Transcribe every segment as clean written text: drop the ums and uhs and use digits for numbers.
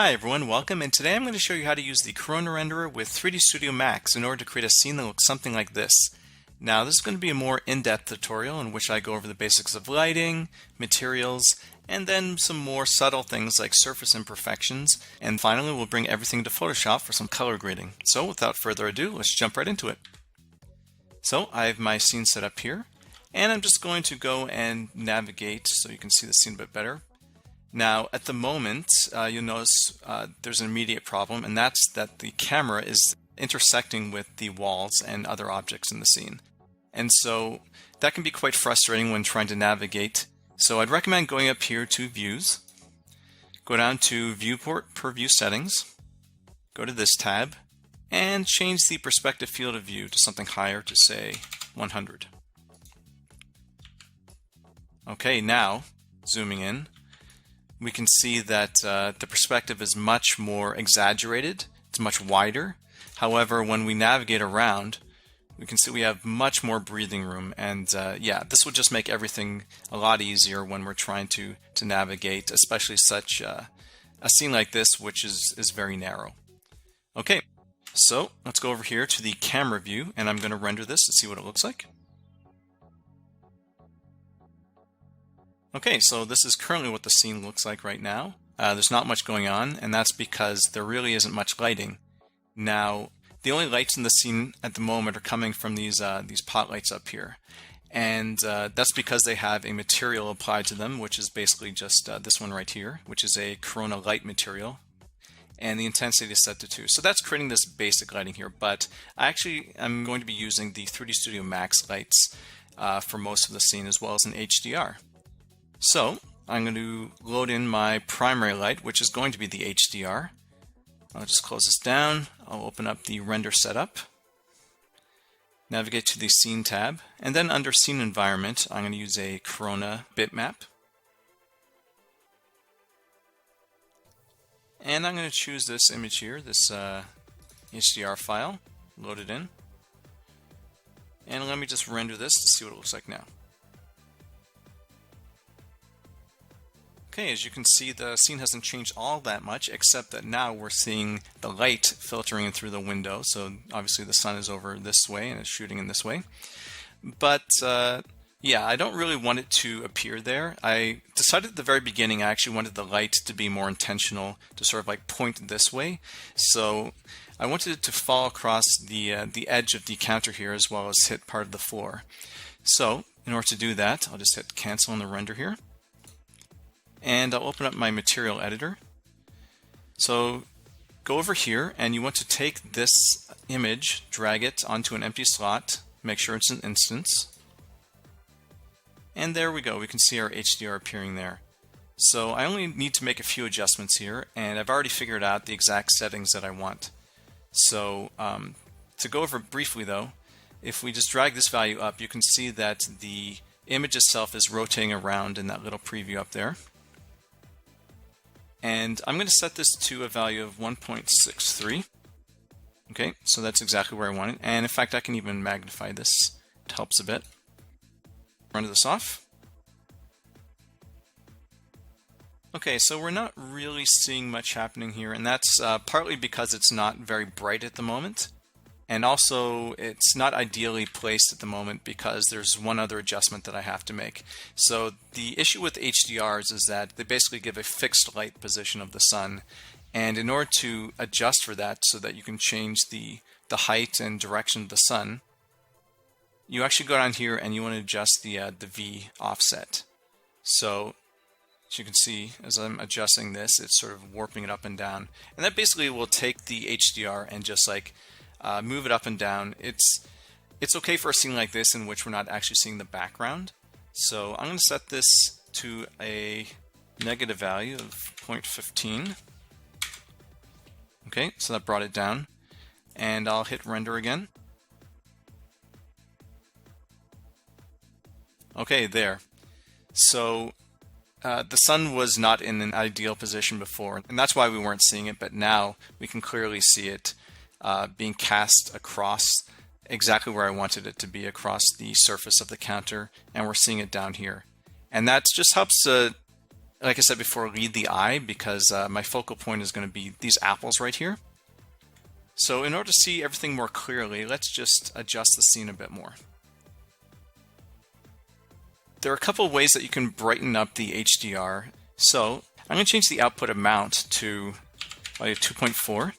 Hi everyone, welcome, and today I'm going to show you how to use the Corona renderer with 3D Studio Max in order to create a scene that looks something like this. Now this is going to be a more in-depth tutorial in which I go over the basics of lighting, materials, and then some more subtle things like surface imperfections, and finally we'll bring everything to Photoshop for some color grading. So without further ado, let's jump right into it. So I have my scene set up here, and I'm just going to go and navigate so you can see the scene a bit better. Now, at the moment, you'll notice there's an immediate problem, and that's that the camera is intersecting with the walls and other objects in the scene. And so that can be quite frustrating when trying to navigate. So I'd recommend going up here to Views, go down to Viewport Per View Settings, go to this tab, and change the perspective field of view to something higher, to say 100. Okay, now, zooming in, we can see that the perspective is much more exaggerated. It's much wider. However, when we navigate around, we can see we have much more breathing room. And yeah, this will just make everything a lot easier when we're trying to navigate, especially such a scene like this, which is very narrow. Okay, so let's go over here to the camera view, and I'm going to render this to see what it looks like. Okay, so this is currently what the scene looks like right now. There's not much going on, and that's because there really isn't much lighting. Now, the only lights in the scene at the moment are coming from these pot lights up here. And that's because they have a material applied to them, which is basically just this one right here, which is a Corona light material. And the intensity is set to 2. So that's creating this basic lighting here, but I'm going to be using the 3D Studio Max lights for most of the scene, as well as an HDR. So I'm going to load in my primary light, which is going to be the HDR. I'll just close this down. I'll open up the render setup, navigate to the scene tab, and then under scene environment, I'm going to use a Corona bitmap. And I'm going to choose this image here, this HDR file, load it in. And let me just render this to see what it looks like now. Okay, as you can see, the scene hasn't changed all that much, except that now we're seeing the light filtering in through the window. So obviously the sun is over this way and it's shooting in this way. But yeah, I don't really want it to appear there. I decided at the very beginning I actually wanted the light to be more intentional, to sort of like point this way. So I wanted it to fall across the edge of the counter here, as well as hit part of the floor. So in order to do that, I'll just hit cancel on the render here. And I'll open up my material editor. So go over here, and you want to take this image, drag it onto an empty slot, make sure it's an instance. And there we go, we can see our HDR appearing there. So I only need to make a few adjustments here, and I've already figured out the exact settings that I want. So to go over briefly though, if we just drag this value up, you can see that the image itself is rotating around in that little preview up there. And I'm going to set this to a value of 1.63. Okay, so that's exactly where I want it. And in fact, I can even magnify this. It helps a bit. Render this off. Okay, so we're not really seeing much happening here, and that's partly because it's not very bright at the moment. And also, it's not ideally placed at the moment because there's one other adjustment that I have to make. So the issue with HDRs is that they basically give a fixed light position of the sun. And in order to adjust for that so that you can change the height and direction of the sun, you actually go down here and you want to adjust the V offset. So as you can see, as I'm adjusting this, it's sort of warping it up and down. And that basically will take the HDR and just like move it up and down. It's okay for a scene like this in which we're not actually seeing the background. So I'm going to set this to a negative value of 0.15. Okay, so that brought it down. And I'll hit render again. Okay, there. So the sun was not in an ideal position before, and that's why we weren't seeing it, but now we can clearly see it being cast across exactly where I wanted it to be, across the surface of the counter, and we're seeing it down here. And that just helps like I said before, lead the eye, because my focal point is going to be these apples right here. So in order to see everything more clearly, let's just adjust the scene a bit more. There are a couple of ways that you can brighten up the HDR. So I'm going to change the output amount to value 2.4.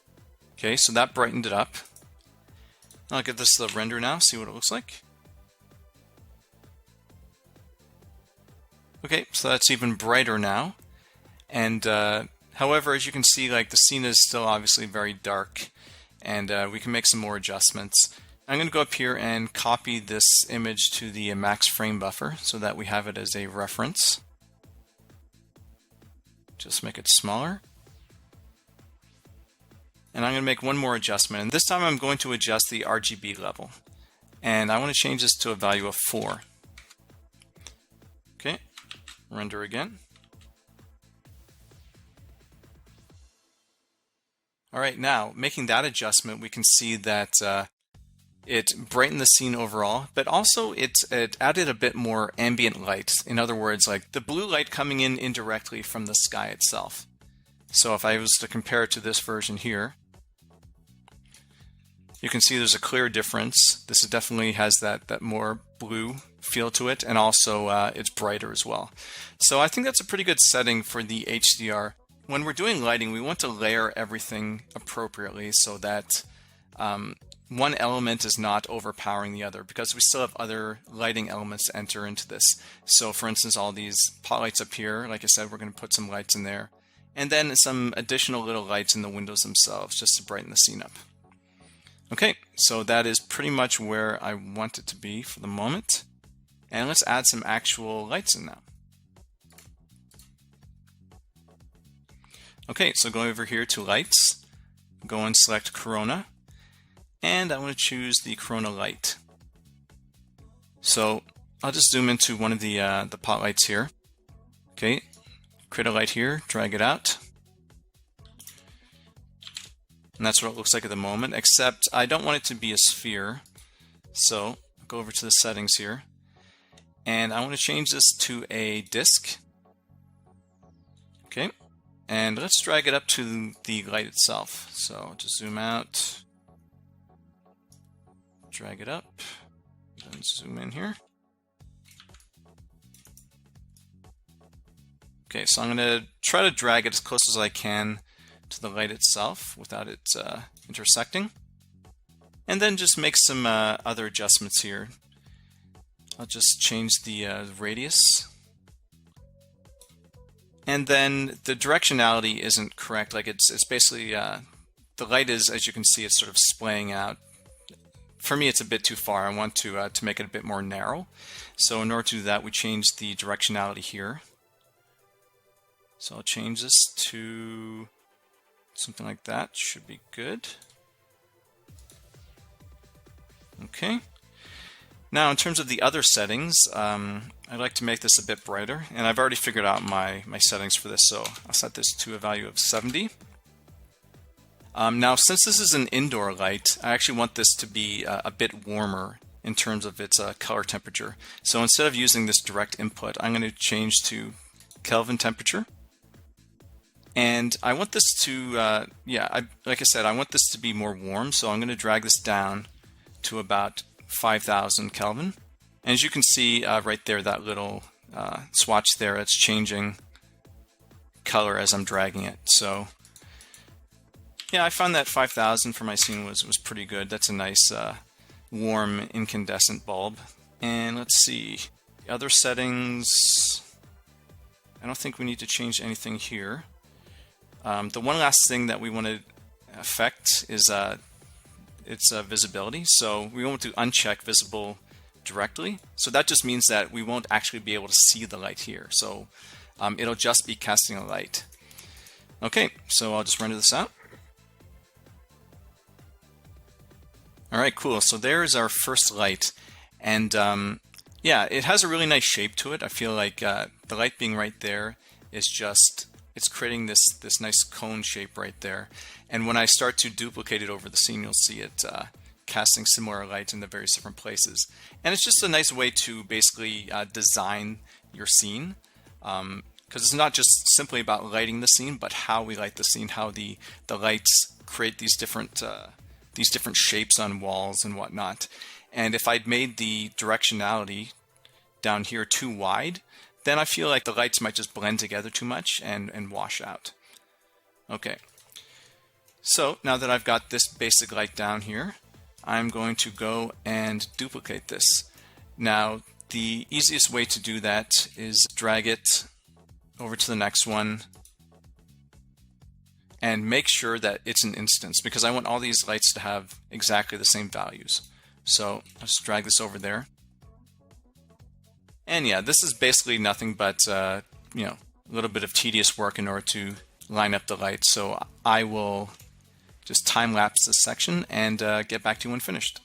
Okay, so that brightened it up. I'll give this the render now, see what it looks like. Okay, so that's even brighter now. And however, as you can see, like the scene is still obviously very dark, and we can make some more adjustments. I'm going to go up here and copy this image to the max frame buffer so that we have it as a reference. Just make it smaller. And I'm going to make one more adjustment, and this time I'm going to adjust the RGB level. And I want to change this to a value of 4. Okay, render again. All right, now making that adjustment, we can see that it brightened the scene overall, but also it added a bit more ambient light. In other words, like the blue light coming in indirectly from the sky itself. So if I was to compare it to this version here, you can see there's a clear difference. This definitely has that more blue feel to it, and also it's brighter as well. So I think that's a pretty good setting for the HDR. When we're doing lighting, we want to layer everything appropriately so that one element is not overpowering the other, because we still have other lighting elements to enter into this. So for instance, all these pot lights up here, like I said, we're going to put some lights in there, and then some additional little lights in the windows themselves just to brighten the scene up. Okay, so that is pretty much where I want it to be for the moment. And let's add some actual lights in now. Okay, so go over here to lights, go and select Corona, and I want to choose the Corona light. So I'll just zoom into one of the pot lights here. Okay, create a light here, drag it out. And that's what it looks like at the moment, except I don't want it to be a sphere. So I'll go over to the settings here, and I want to change this to a disk. Okay, and let's drag it up to the light itself. So I'll just zoom out, drag it up, then zoom in here. Okay, so I'm going to try to drag it as close as I can to the light itself without it intersecting, and then just make some other adjustments here. I'll just change the radius, and then the directionality isn't correct. Like it's basically the light is, as you can see, it's sort of splaying out. For me, it's a bit too far. I want to make it a bit more narrow. So in order to do that, we change the directionality here. So I'll change this to something like that. Should be good. Okay. Now, in terms of the other settings, I'd like to make this a bit brighter, and I've already figured out my settings for this, so I'll set this to a value of 70. Now, since this is an indoor light, I actually want this to be a bit warmer in terms of its color temperature. So instead of using this direct input, I'm going to change to Kelvin temperature. And I want this to, like I said, I want this to be more warm, so I'm going to drag this down to about 5,000 Kelvin. And as you can see right there, that little swatch there, it's changing color as I'm dragging it. So yeah, I found that 5,000 for my scene was pretty good. That's a nice warm incandescent bulb. And let's see, the other settings, I don't think we need to change anything here. The one last thing that we want to affect is its visibility. So we want to uncheck visible directly. So that just means that we won't actually be able to see the light here. So it'll just be casting a light. Okay, so I'll just render this out. All right, cool. So there's our first light. And yeah, it has a really nice shape to it. I feel like the light being right there is just, it's creating this nice cone shape right there. And when I start to duplicate it over the scene, you'll see it casting similar lights in the various different places. And it's just a nice way to basically design your scene. Kind because it's not just simply about lighting the scene, but how we light the scene, how the lights create these different shapes on walls and whatnot. And if I'd made the directionality down here too wide, then I feel like the lights might just blend together too much and wash out. Okay, so now that I've got this basic light down here, I'm going to go and duplicate this. Now, the easiest way to do that is drag it over to the next one and make sure that it's an instance, because I want all these lights to have exactly the same values. So I'll just drag this over there. And yeah, this is basically nothing but a little bit of tedious work in order to line up the lights. So I will just time lapse this section and get back to you when finished.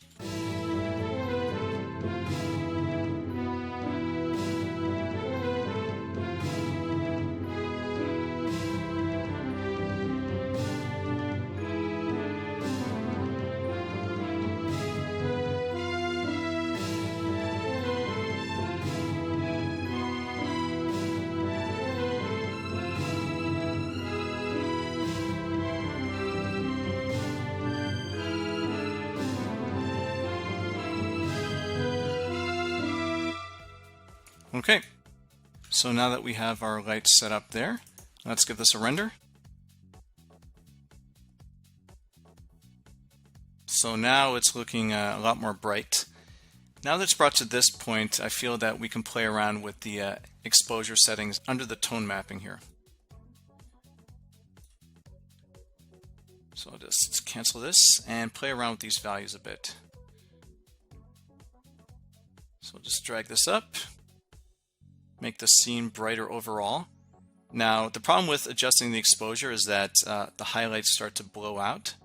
Okay, so now that we have our lights set up there, let's give this a render. So now it's looking a lot more bright. Now that it's brought to this point, I feel that we can play around with the exposure settings under the tone mapping here. So I'll just cancel this and play around with these values a bit. So I'll just drag this up. Make the scene brighter overall. Now, the problem with adjusting the exposure is that the highlights start to blow out.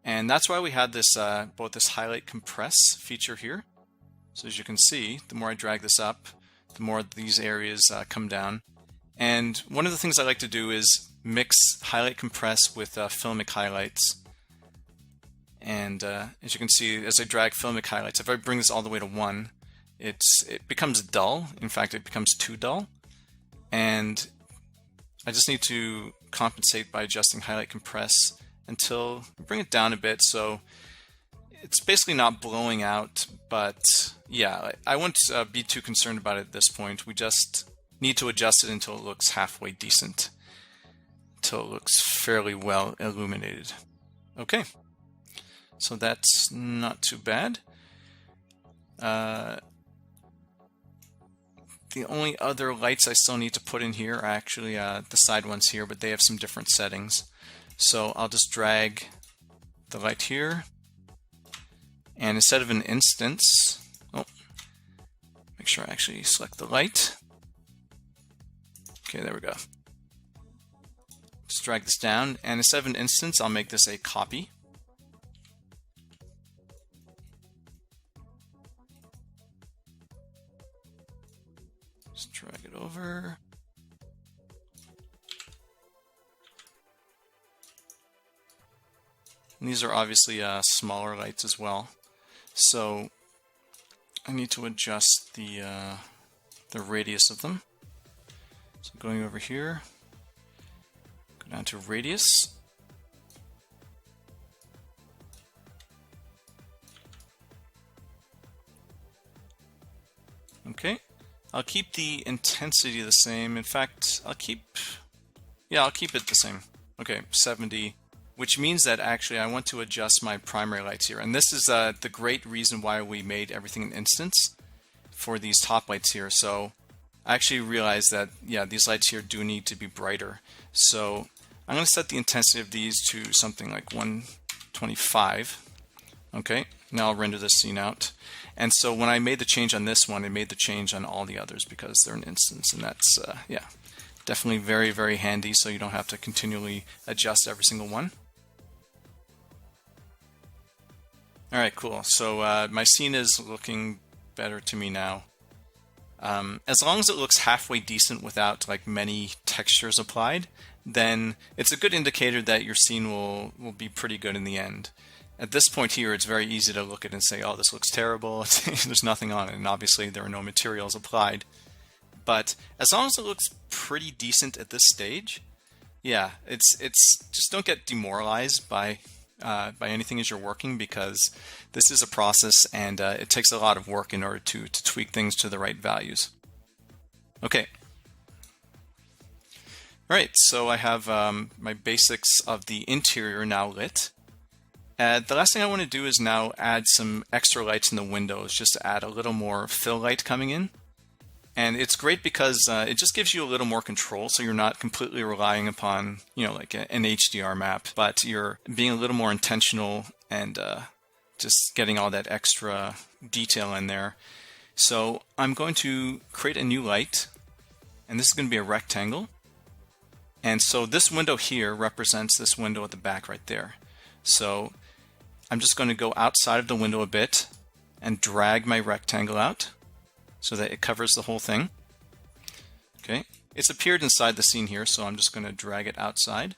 And that's why we had this both this highlight compress feature here. So as you can see, the more I drag this up, the more these areas come down. And one of the things I like to do is mix highlight compress with filmic highlights. And as you can see, as I drag filmic highlights, if I bring this all the way to 1, it becomes dull. In fact, it becomes too dull. And I just need to compensate by adjusting highlight compress until I bring it down a bit. So it's basically not blowing out, but yeah, I won't be too concerned about it at this point. We just need to adjust it until it looks halfway decent, until it looks fairly well illuminated. Okay, so that's not too bad. The only other lights I still need to put in here are actually the side ones here, but they have some different settings. So I'll just drag the light here, and instead of an instance, make sure I actually select the light. Okay, there we go. Just drag this down, and instead of an instance, I'll make this a copy. Just drag it over. And these are obviously smaller lights as well. So I need to adjust the radius of them. So going over here, go down to radius. Okay. I'll keep the intensity the same. In fact, I'll keep it the same. Okay, 70, which means that actually I want to adjust my primary lights here. And this is the great reason why we made everything an instance for these top lights here. So I actually realized that, yeah, these lights here do need to be brighter. So I'm going to set the intensity of these to something like 125. Okay, now I'll render this scene out. And so when I made the change on this one, I made the change on all the others because they're an instance, and that's, yeah, definitely very, very handy so you don't have to continually adjust every single one. All right, cool. So my scene is looking better to me now. As long as it looks halfway decent without like many textures applied, then it's a good indicator that your scene will be pretty good in the end. At this point here, it's very easy to look at it and say, oh, this looks terrible. There's nothing on it. And obviously, there are no materials applied. But as long as it looks pretty decent at this stage, yeah, it's just don't get demoralized by anything as you're working, because this is a process and it takes a lot of work in order to tweak things to the right values. Okay. All right, so I have my basics of the interior now lit. The last thing I want to do is now add some extra lights in the windows, just to add a little more fill light coming in. And it's great because it just gives you a little more control, so you're not completely relying upon, like an HDR map, but you're being a little more intentional and just getting all that extra detail in there. So I'm going to create a new light, and this is going to be a rectangle. And so this window here represents this window at the back right there. So I'm just going to go outside of the window a bit and drag my rectangle out so that it covers the whole thing. Okay, it's appeared inside the scene here, so I'm just going to drag it outside.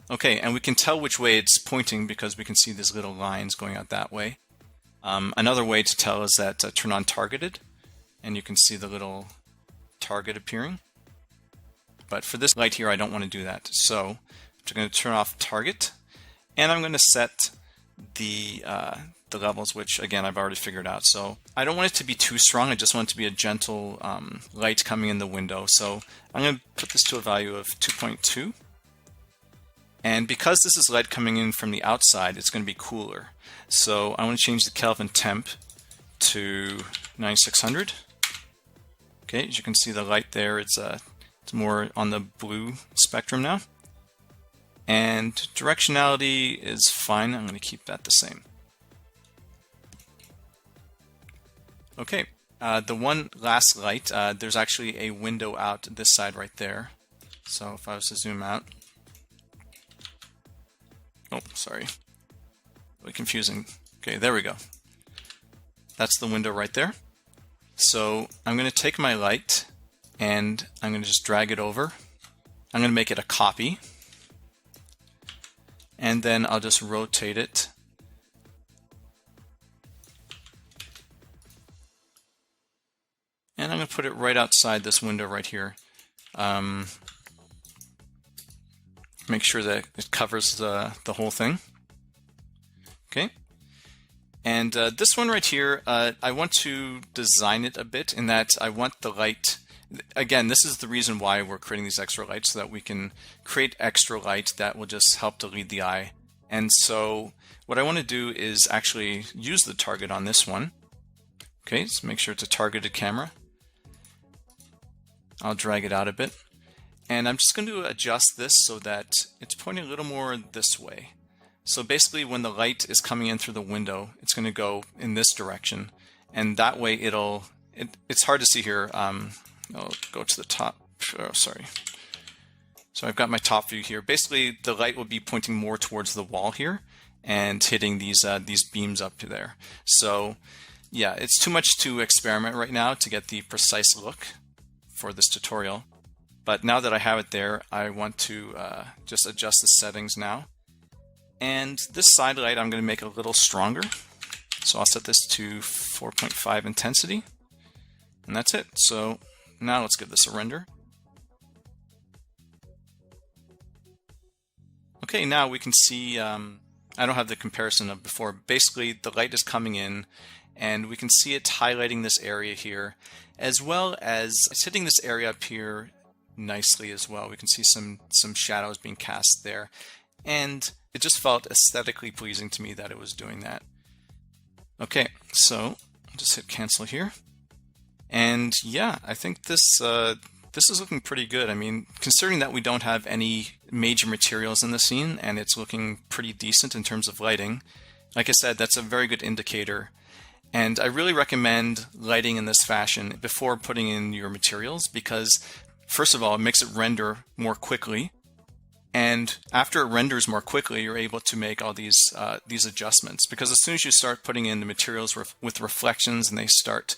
Okay, and we can tell which way it's pointing because we can see these little lines going out that way. Another way to tell is that turn on targeted, and you can see the little target appearing. But for this light here, I don't want to do that. So I'm just going to turn off target, and I'm going to set the levels, which again I've already figured out. So I don't want it to be too strong. I just want it to be a gentle light coming in the window. So I'm going to put this to a value of 2.2. And because this is light coming in from the outside, it's going to be cooler. So I want to change the Kelvin temp to 9600. Okay, as you can see the light there, it's more on the blue spectrum now. And directionality is fine. I'm going to keep that the same. Okay, the one last light, there's actually a window out this side right there. So if I was to zoom out, oh, sorry, really confusing. Okay, there we go. That's the window right there. So I'm going to take my light and I'm going to just drag it over. I'm going to make it a copy. And then I'll just rotate it. And I'm going to put it right outside this window right here. Make sure that it covers the whole thing. Okay. And this one right here, I want to design it a bit in that I want the light. Again, this is the reason why we're creating these extra lights, so that we can create extra light that will just help to lead the eye. And so what I want to do is actually use the target on this one. Okay, so make sure it's a targeted camera. I'll drag it out a bit. And I'm just going to adjust this so that it's pointing a little more this way. So basically when the light is coming in through the window, it's going to go in this direction. And that way it's hard to see here. I'll go to the top. Oh, sorry. So I've got my top view here. Basically, the light will be pointing more towards the wall here and hitting these beams up to there. So yeah, it's too much to experiment right now to get the precise look for this tutorial. But now that I have it there, I want to just adjust the settings now. And this side light I'm going to make a little stronger. So I'll set this to 4.5 intensity. And that's it. So now let's give this a render. Okay, now we can see, I don't have the comparison of before. Basically, the light is coming in, and we can see it highlighting this area here, as well as it's hitting this area up here nicely as well. We can see some shadows being cast there, and it just felt aesthetically pleasing to me that it was doing that. Okay, so I'll just hit cancel here. And yeah, I think this is looking pretty good. I mean, considering that we don't have any major materials in the scene and it's looking pretty decent in terms of lighting, like I said, that's a very good indicator. And I really recommend lighting in this fashion before putting in your materials because, first of all, it makes it render more quickly. And after it renders more quickly, you're able to make all these adjustments. Because as soon as you start putting in the materials with reflections and they start,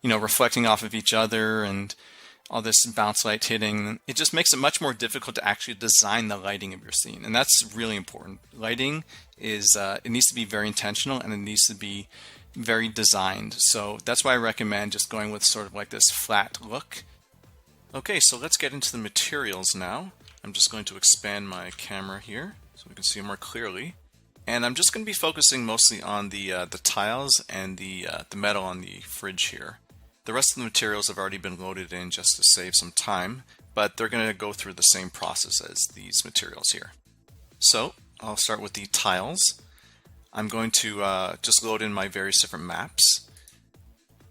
reflecting off of each other and all this bounce light hitting, it just makes it much more difficult to actually design the lighting of your scene. And that's really important. Lighting is, it needs to be very intentional and it needs to be very designed. So that's why I recommend just going with sort of like this flat look. Okay, so let's get into the materials now. I'm just going to expand my camera here so we can see more clearly. And I'm just going to be focusing mostly on the tiles and the metal on the fridge here. The rest of the materials have already been loaded in just to save some time, but they're going to go through the same process as these materials here. So I'll start with the tiles. I'm going to just load in my various different maps.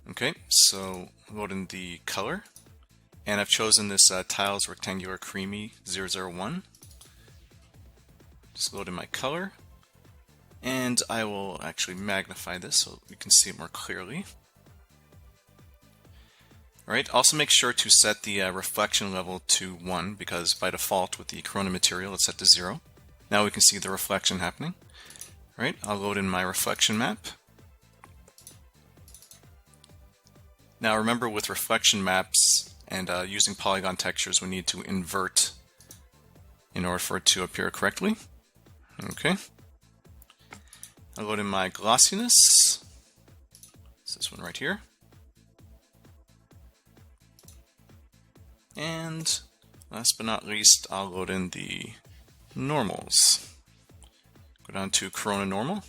Okay, so load in the color. And I've chosen this tiles rectangular creamy 001. Just load in my color. And I will actually magnify this so we can see it more clearly. Alright, also make sure to set the reflection level to 1 because by default with the corona material it's set to 0. Now we can see the reflection happening. Alright, I'll load in my reflection map. Now remember with reflection maps and using Poliigon textures we need to invert in order for it to appear correctly. Okay. I'll load in my glossiness. It's this one right here. And last but not least, I'll load in the normals. Go down to Corona Normal.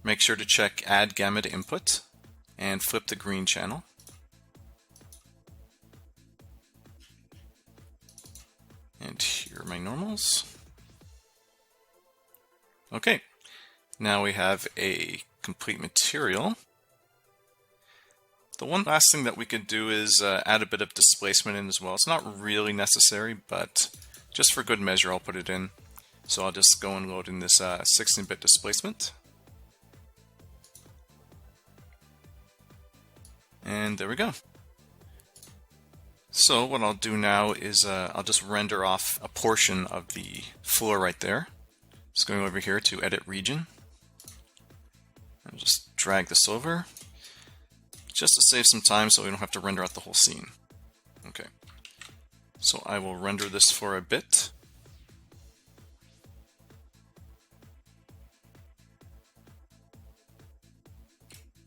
Make sure to check Add Gamma to Input and flip the green channel. And here are my normals. Okay, now we have a complete material. The one last thing that we could do is add a bit of displacement in as well. It's not really necessary, but just for good measure I'll put it in. So I'll just go and load in this 16-bit displacement. And there we go. So what I'll do now is I'll just render off a portion of the floor right there. Just going over here to Edit Region. I'll just drag this over. Just to save some time so we don't have to render out the whole scene. Okay. So I will render this for a bit.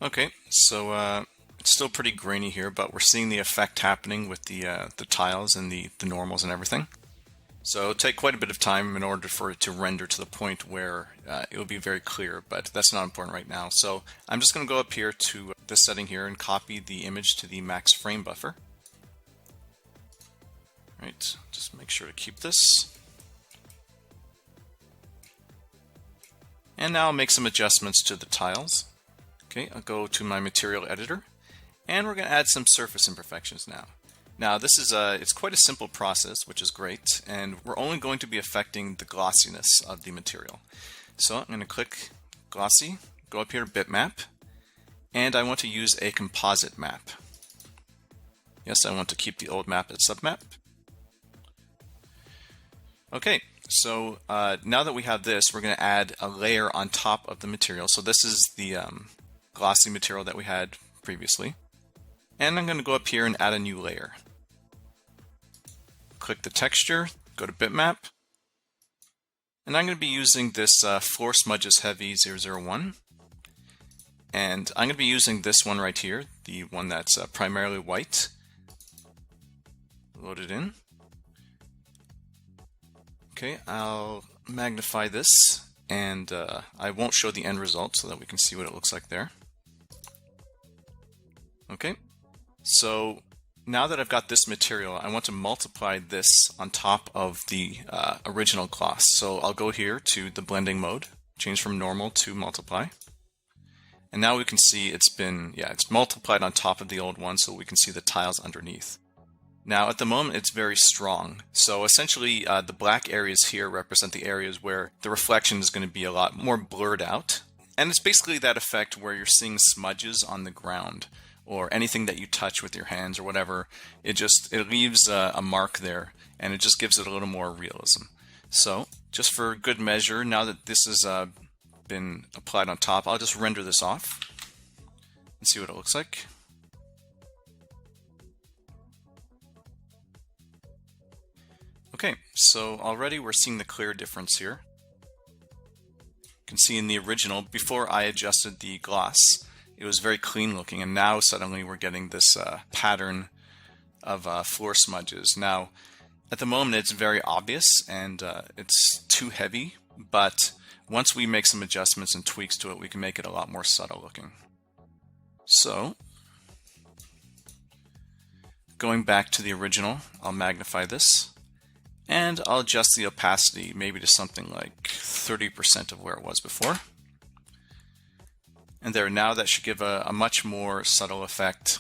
Okay, so it's still pretty grainy here, but we're seeing the effect happening with the tiles and the normals and everything. So it'll take quite a bit of time in order for it to render to the point where it will be very clear, but that's not important right now. So I'm just going to go up here to this setting here and copy the image to the max frame buffer. Right, just make sure to keep this. And now I'll make some adjustments to the tiles. Okay, I'll go to my material editor, and we're going to add some surface imperfections now. Now this is it's quite a simple process, which is great, and we're only going to be affecting the glossiness of the material. So I'm going to click Glossy, go up here to Bitmap, and I want to use a composite map. Yes, I want to keep the old map as submap. Okay, so now that we have this, we're going to add a layer on top of the material. So this is the glossy material that we had previously. And I'm going to go up here and add a new layer. Click the texture, go to Bitmap, and I'm going to be using this Floor Smudges Heavy 001. And I'm going to be using this one right here, the one that's primarily white. Load it in. Okay, I'll magnify this, and I won't show the end result so that we can see what it looks like there. Okay, so now that I've got this material, I want to multiply this on top of the original gloss. So I'll go here to the blending mode, change from normal to multiply. And now we can see it's multiplied on top of the old one, so we can see the tiles underneath. Now at the moment it's very strong. So essentially the black areas here represent the areas where the reflection is going to be a lot more blurred out. And it's basically that effect where you're seeing smudges on the ground, or anything that you touch with your hands or whatever. It leaves a mark there, and it just gives it a little more realism. So just for good measure, now that this has been applied on top, I'll just render this off and see what it looks like. Okay, so already we're seeing the clear difference here. You can see in the original, before I adjusted the gloss, it was very clean looking, and now suddenly we're getting this pattern of floor smudges. Now, at the moment it's very obvious and it's too heavy, but once we make some adjustments and tweaks to it, we can make it a lot more subtle looking. So, going back to the original, I'll magnify this, and I'll adjust the opacity maybe to something like 30% of where it was before. And there, now that should give a much more subtle effect.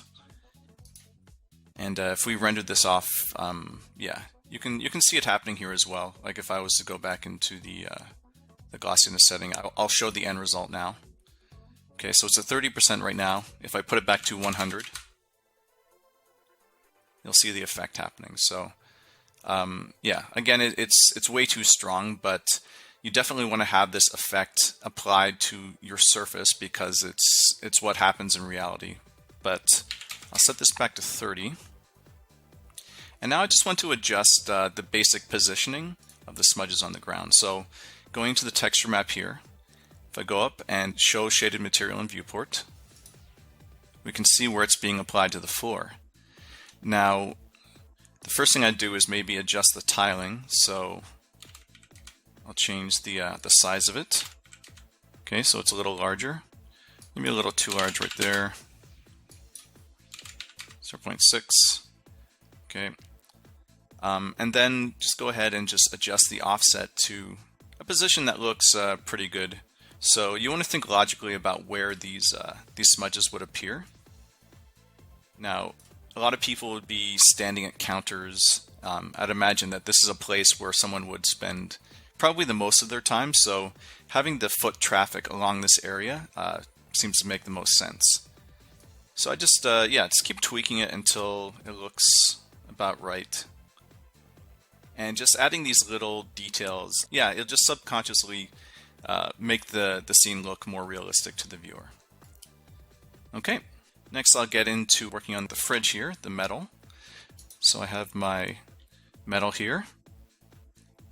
And if we rendered this off, yeah, you can see it happening here as well. Like if I was to go back into the glossiness setting, I'll show the end result now. Okay, so it's at 30% right now. If I put it back to 100, you'll see the effect happening. So yeah, again, it's way too strong, but you definitely want to have this effect applied to your surface because it's what happens in reality. But I'll set this back to 30. And now I just want to adjust the basic positioning of the smudges on the ground. So going to the texture map here, if I go up and show shaded material in viewport, we can see where it's being applied to the floor. Now, the first thing I'd do is maybe adjust the tiling. So I'll change the size of it. Okay, so it's a little larger. Maybe a little too large right there. 0.6. Okay. And then just go ahead and just adjust the offset to a position that looks pretty good. So you want to think logically about where these smudges would appear. Now, a lot of people would be standing at counters. I'd imagine that this is a place where someone would spend probably the most of their time. So having the foot traffic along this area seems to make the most sense. So I just, yeah, just keep tweaking it until it looks about right. And just adding these little details, yeah, it'll just subconsciously make the scene look more realistic to the viewer. Okay, next I'll get into working on the fridge here, the metal. So I have my metal here.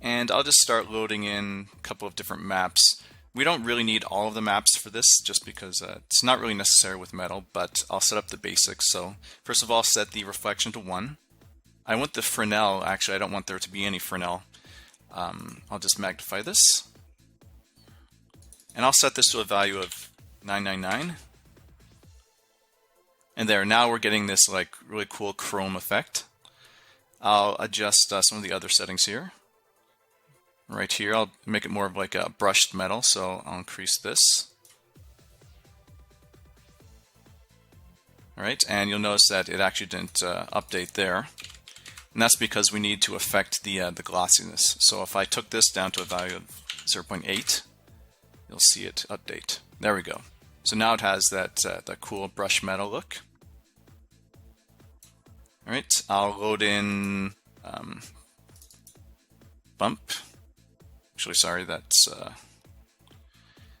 And I'll just start loading in a couple of different maps. We don't really need all of the maps for this just because it's not really necessary with metal, but I'll set up the basics. So first of all, set the reflection to 1. I want the Fresnel, actually I don't want there to be any Fresnel. I'll just magnify this. And I'll set this to a value of 999. And there, now we're getting this like really cool chrome effect. I'll adjust some of the other settings here. Right here, I'll make it more of like a brushed metal, so I'll increase this. All right, and you'll notice that it actually didn't update there. And that's because we need to affect the glossiness. So if I took this down to a value of 0.8, you'll see it update. There we go. So now it has that cool brush metal look. All right, I'll load in bump. Actually, sorry, that's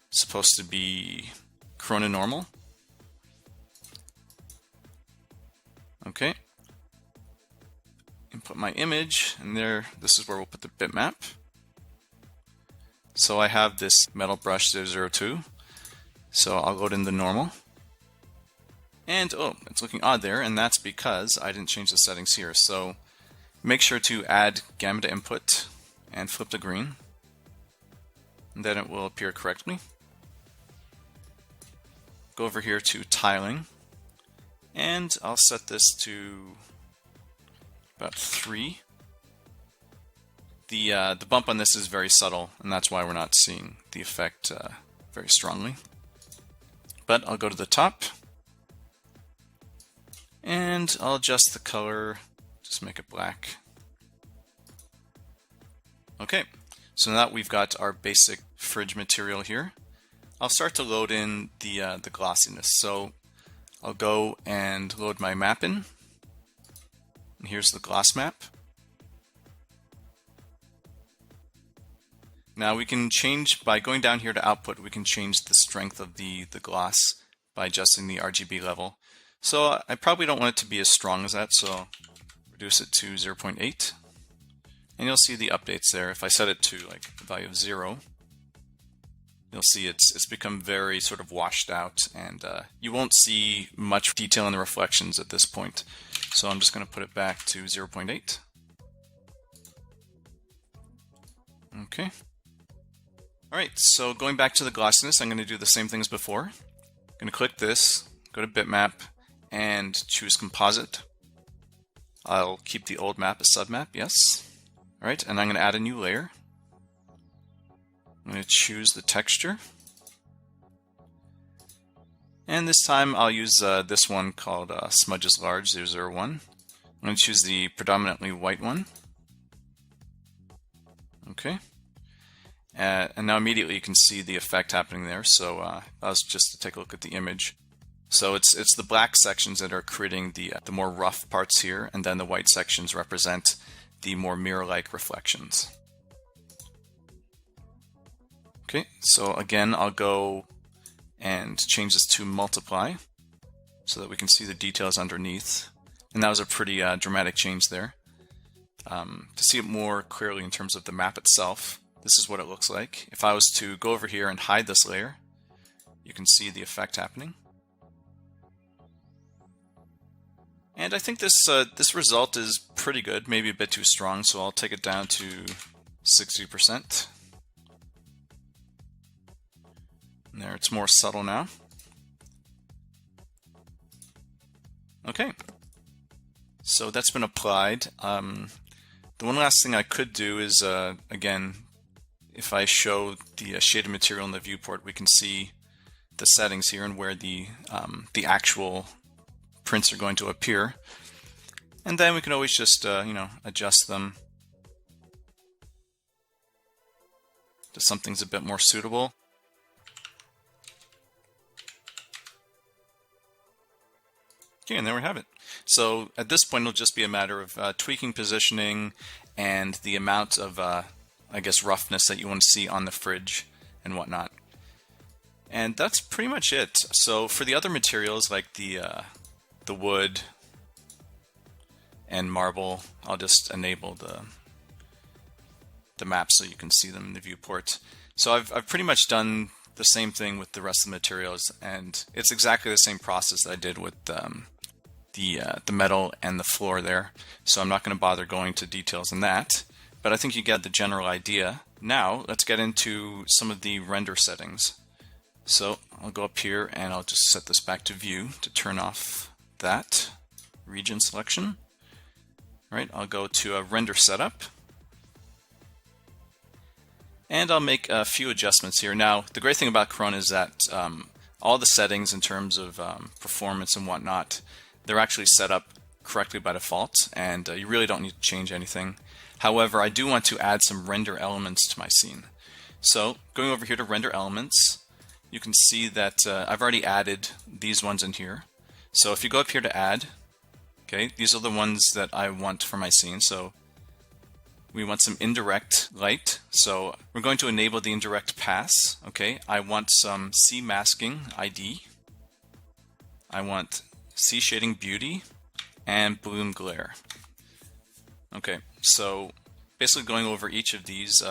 supposed to be Corona normal. Okay. Input my image, and there, this is where we'll put the bitmap. So I have this metal brush 002. So I'll load in the normal. And oh, it's looking odd there, and that's because I didn't change the settings here. So make sure to add gamma to input and flip to green. And then it will appear correctly. Go over here to tiling, and I'll set this to about 3. The bump on this is very subtle, and that's why we're not seeing the effect very strongly. But I'll go to the top, and I'll adjust the color, just make it black. Okay. So now that we've got our basic fridge material here, I'll start to load in the glossiness. So I'll go and load my map in. And here's the gloss map. Now we can change, by going down here to output, we can change the strength of the gloss by adjusting the RGB level. So I probably don't want it to be as strong as that, so I'll reduce it to 0.8. And you'll see the updates there. If I set it to like the value of 0, you'll see it's become very sort of washed out, and you won't see much detail in the reflections at this point. So I'm just going to put it back to 0.8. Okay. All right, so going back to the glossiness, I'm going to do the same thing as before. I'm going to click this, go to bitmap, and choose composite. I'll keep the old map as submap, yes. All right, and I'm going to add a new layer. I'm going to choose the texture. And this time I'll use this one called smudges large 001. I'm going to choose the predominantly white one. Okay. And now immediately you can see the effect happening there. So that was just to take a look at the image. So it's the black sections that are creating the more rough parts here, and then the white sections represent the more mirror-like reflections. Okay, so again, I'll go and change this to multiply so that we can see the details underneath. And that was a pretty dramatic change there. To see it more clearly in terms of the map itself, this is what it looks like. If I was to go over here and hide this layer, you can see the effect happening. And I think this result is pretty good, maybe a bit too strong, so I'll take it down to 60%. And there, it's more subtle now. Okay, so that's been applied. The one last thing I could do is, again, if I show the shaded material in the viewport, we can see the settings here and where the actual prints are going to appear. And then we can always just, adjust them to something's a bit more suitable. Okay, and there we have it. So at this point, it'll just be a matter of tweaking positioning and the amount of, I guess, roughness that you want to see on the fridge and whatnot. And that's pretty much it. So for the other materials like the wood and marble, I'll just enable the map so you can see them in the viewport. So I've pretty much done the same thing with the rest of the materials, and it's exactly the same process that I did with the metal and the floor there. So I'm not going to bother going to details in that, but I think you get the general idea. Now let's get into some of the render settings. So I'll go up here and I'll just set this back to view to turn off that region selection. All right, I'll go to a render setup. And I'll make a few adjustments here. Now, the great thing about Corona is that all the settings in terms of performance and whatnot, they're actually set up correctly by default, and you really don't need to change anything. However, I do want to add some render elements to my scene. So going over here to render elements, you can see that I've already added these ones in here. So if you go up here to add, okay, these are the ones that I want for my scene. So we want some indirect light. So we're going to enable the indirect pass. Okay, I want some C masking ID. I want C shading beauty and bloom glare. Okay, so basically going over each of these,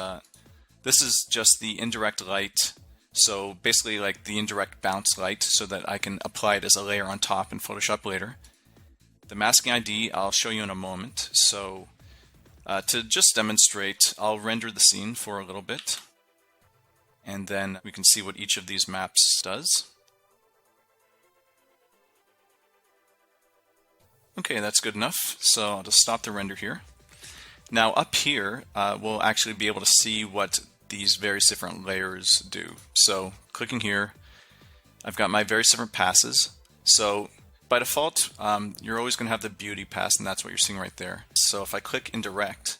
this is just the indirect light. So basically like the indirect bounce light so that I can apply it as a layer on top in Photoshop later. The masking ID I'll show you in a moment. So to just demonstrate, I'll render the scene for a little bit, and then we can see what each of these maps does. Okay, that's good enough. So I'll just stop the render here. Now up here, we'll actually be able to see what these various different layers do. So clicking here, I've got my various different passes. So by default, you're always going to have the beauty pass, and that's what you're seeing right there. So if I click indirect,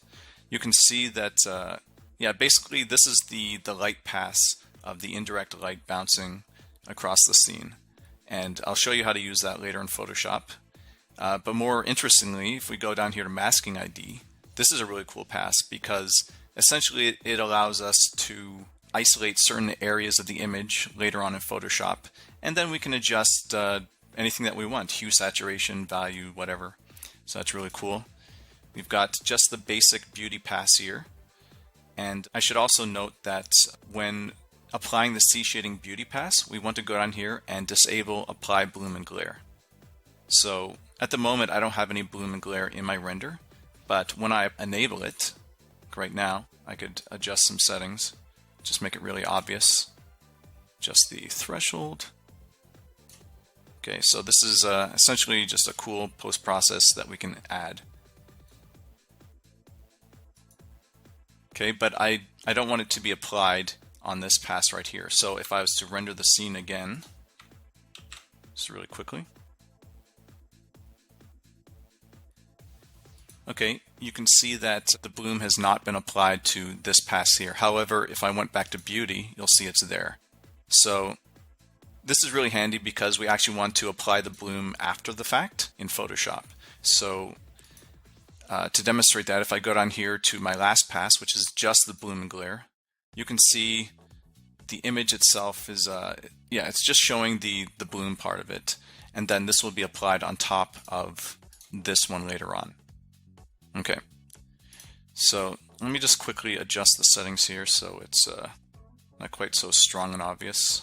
you can see that, yeah, basically this is the light pass of the indirect light bouncing across the scene. And I'll show you how to use that later in Photoshop. But more interestingly, if we go down here to masking ID, this is a really cool pass because essentially it allows us to isolate certain areas of the image later on in Photoshop, and then we can adjust anything that we want, hue, saturation, value, whatever. So that's really cool. We've got just the basic beauty pass here. And I should also note that when applying the sea shading beauty pass, we want to go down here and disable apply bloom and glare. So at the moment, I don't have any bloom and glare in my render, but when I enable it, right now, I could adjust some settings, just make it really obvious. Adjust the threshold. Okay, so this is essentially just a cool post-process that we can add. Okay, but I don't want it to be applied on this pass right here. So if I was to render the scene again, just really quickly. Okay, you can see that the bloom has not been applied to this pass here. However, if I went back to beauty, you'll see it's there. So this is really handy because we actually want to apply the bloom after the fact in Photoshop. So to demonstrate that, if I go down here to my last pass, which is just the bloom and glare, you can see the image itself is, it's just showing the bloom part of it. And then this will be applied on top of this one later on. Okay, so let me just quickly adjust the settings here so it's not quite so strong and obvious.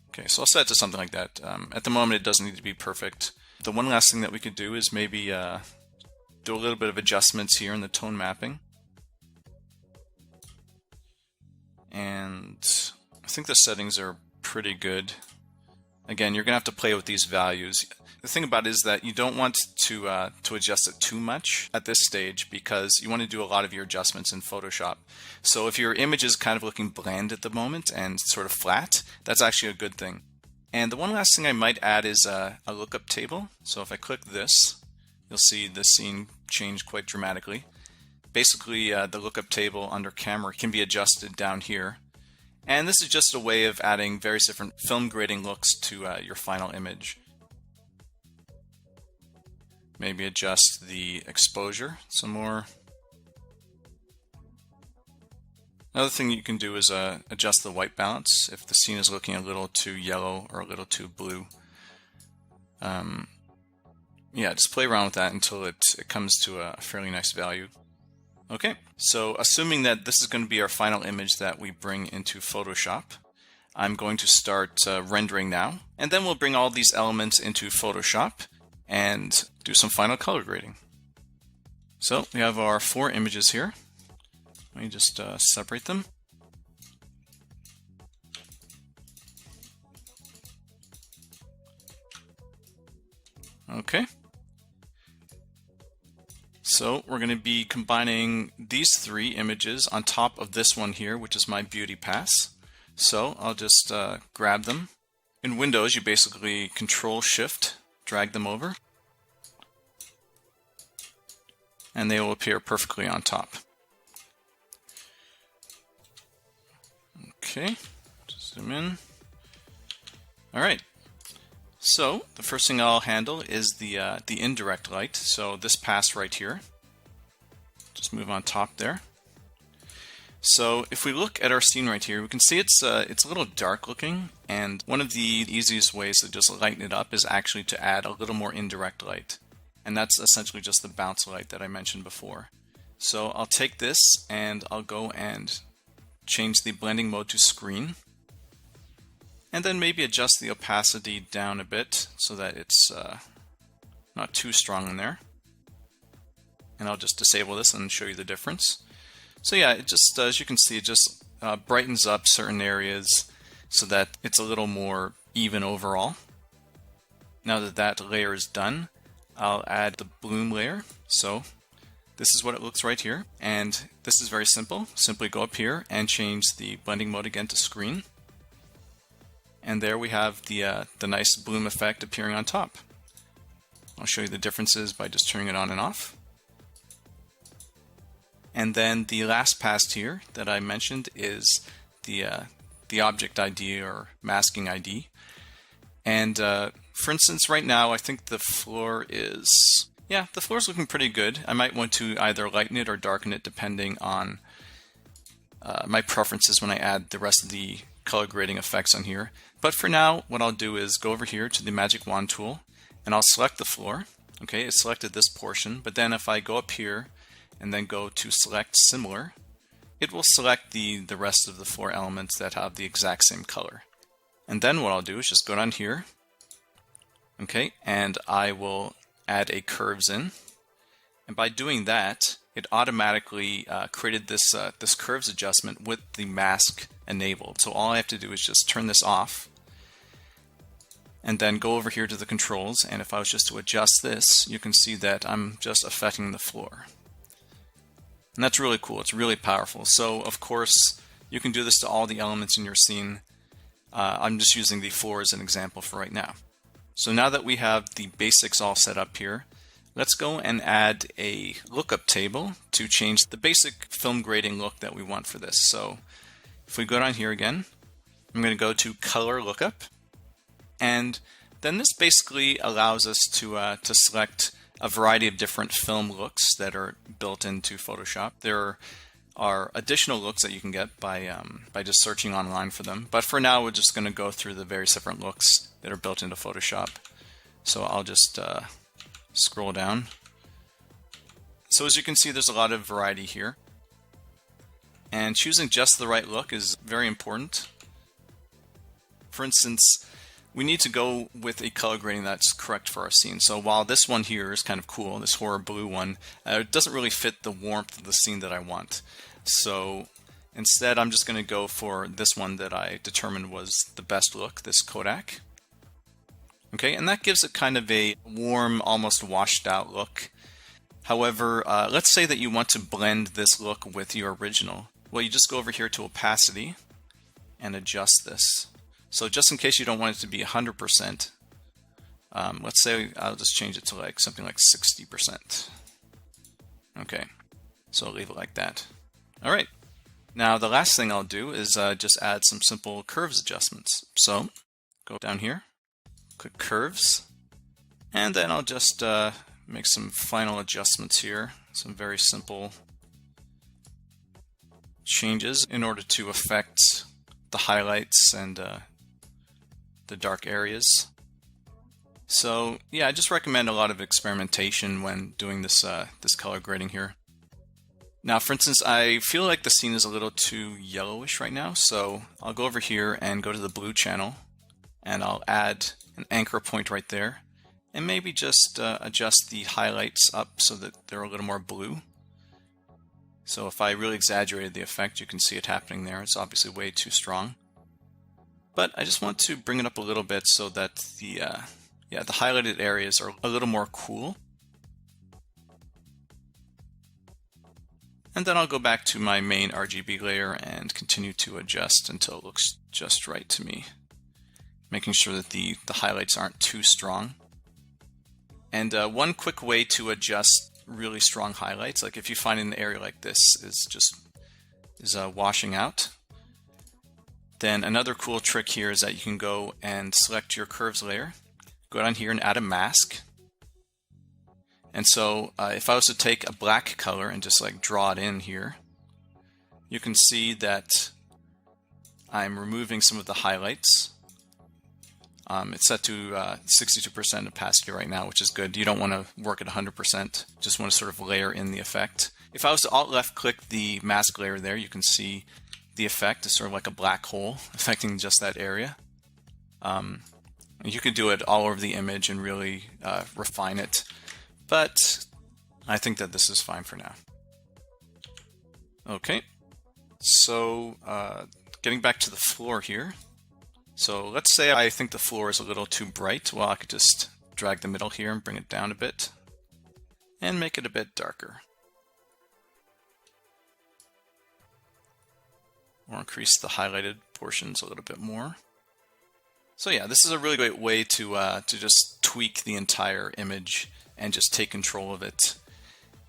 Okay, so I'll set it to something like that. At the moment, it doesn't need to be perfect. The one last thing that we could do is maybe do a little bit of adjustments here in the tone mapping. And I think the settings are pretty good. Again, you're going to have to play with these values. The thing about it is that you don't want to adjust it too much at this stage because you want to do a lot of your adjustments in Photoshop. So if your image is kind of looking bland at the moment and sort of flat, that's actually a good thing. And the one last thing I might add is a lookup table. So if I click this, you'll see the scene change quite dramatically. Basically, the lookup table under camera can be adjusted down here. And this is just a way of adding various different film grading looks to your final image. Maybe adjust the exposure some more. Another thing you can do is adjust the white balance if the scene is looking a little too yellow or a little too blue. Just play around with that until it comes to a fairly nice value. Okay, so assuming that this is going to be our final image that we bring into Photoshop, I'm going to start rendering now, and then we'll bring all these elements into Photoshop and do some final color grading. So we have our 4 images here. Let me just separate them. Okay. So we're going to be combining these 3 images on top of this one here, which is my beauty pass. So I'll just grab them. In Windows, you basically Control-Shift, drag them over, and they will appear perfectly on top. Okay, just zoom in. All right. So the first thing I'll handle is the indirect light. So this pass right here. Just move on top there. So if we look at our scene right here, we can see it's a little dark looking, and one of the easiest ways to just lighten it up is actually to add a little more indirect light. And that's essentially just the bounce light that I mentioned before. So I'll take this and I'll go and change the blending mode to screen. And then maybe adjust the opacity down a bit so that it's not too strong in there. And I'll just disable this and show you the difference. So yeah, it just, as you can see, it just brightens up certain areas so that it's a little more even overall. Now that that layer is done, I'll add the bloom layer. So this is what it looks right here. And this is very simple. Simply go up here and change the blending mode again to screen. And there we have the nice bloom effect appearing on top. I'll show you the differences by just turning it on and off. And then the last pass here that I mentioned is the object ID or masking ID. And for instance, right now I think the floor is, the floor is looking pretty good. I might want to either lighten it or darken it depending on my preferences when I add the rest of the color grading effects on here. But for now, what I'll do is go over here to the magic wand tool and I'll select the floor. Okay, it selected this portion, but then if I go up here and then go to select similar, it will select the rest of the floor elements that have the exact same color. And then what I'll do is just go down here, okay, and I will add a curves in. And by doing that, it automatically created this curves adjustment with the mask enabled. So all I have to do is just turn this off and then go over here to the controls. And if I was just to adjust this, you can see that I'm just affecting the floor. And that's really cool. It's really powerful. So of course, you can do this to all the elements in your scene. I'm just using the floor as an example for right now. So now that we have the basics all set up here, let's go and add a lookup table to change the basic film grading look that we want for this. So if we go down here again, I'm going to go to color lookup. And then this basically allows us to select a variety of different film looks that are built into Photoshop. There are additional looks that you can get by just searching online for them. But for now, we're just going to go through the various different looks that are built into Photoshop. So I'll just scroll down. So as you can see, there's a lot of variety here. And choosing just the right look is very important. For instance, we need to go with a color grading that's correct for our scene. So while this one here is kind of cool, this horror blue one, it doesn't really fit the warmth of the scene that I want. So instead, I'm just going to go for this one that I determined was the best look, this Kodak. Okay, and that gives it kind of a warm, almost washed out look. However, let's say that you want to blend this look with your original. Well, you just go over here to opacity and adjust this. So just in case you don't want it to be 100%, let's say I'll just change it to like something like 60%. Okay, so I'll leave it like that. All right, now the last thing I'll do is just add some simple curves adjustments. So go down here, click curves, and then I'll just make some final adjustments here, some very simple changes in order to affect the highlights and the dark areas. So yeah, I just recommend a lot of experimentation when doing this this color grading here. Now, for instance, I feel like the scene is a little too yellowish right now, so I'll go over here and go to the blue channel, and I'll add an anchor point right there, and maybe just adjust the highlights up so that they're a little more blue. So if I really exaggerated the effect, you can see it happening there. It's obviously way too strong. But I just want to bring it up a little bit so that the highlighted areas are a little more cool. And then I'll go back to my main RGB layer and continue to adjust until it looks just right to me, making sure that the highlights aren't too strong. And one quick way to adjust really strong highlights, like if you find an area like this is washing out, then another cool trick here is that you can go and select your curves layer, go down here and add a mask. And so if I was to take a black color and just like draw it in here, you can see that I'm removing some of the highlights. It's set to 62% opacity right now, which is good. You don't want to work at 100%, just want to sort of layer in the effect. If I was to alt left click the mask layer there, you can see the effect is sort of like a black hole affecting just that area. You could do it all over the image and really refine it, but I think that this is fine for now. Okay, so getting back to the floor here. So let's say I think the floor is a little too bright. Well, I could just drag the middle here and bring it down a bit and make it a bit darker. Or increase the highlighted portions a little bit more. So yeah, this is a really great way to just tweak the entire image and just take control of it.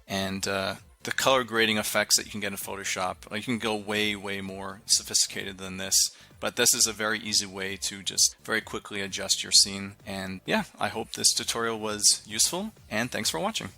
And the color grading effects that you can get in Photoshop, you can go way more sophisticated than this. But this is a very easy way to just very quickly adjust your scene. And yeah, I hope this tutorial was useful, and thanks for watching.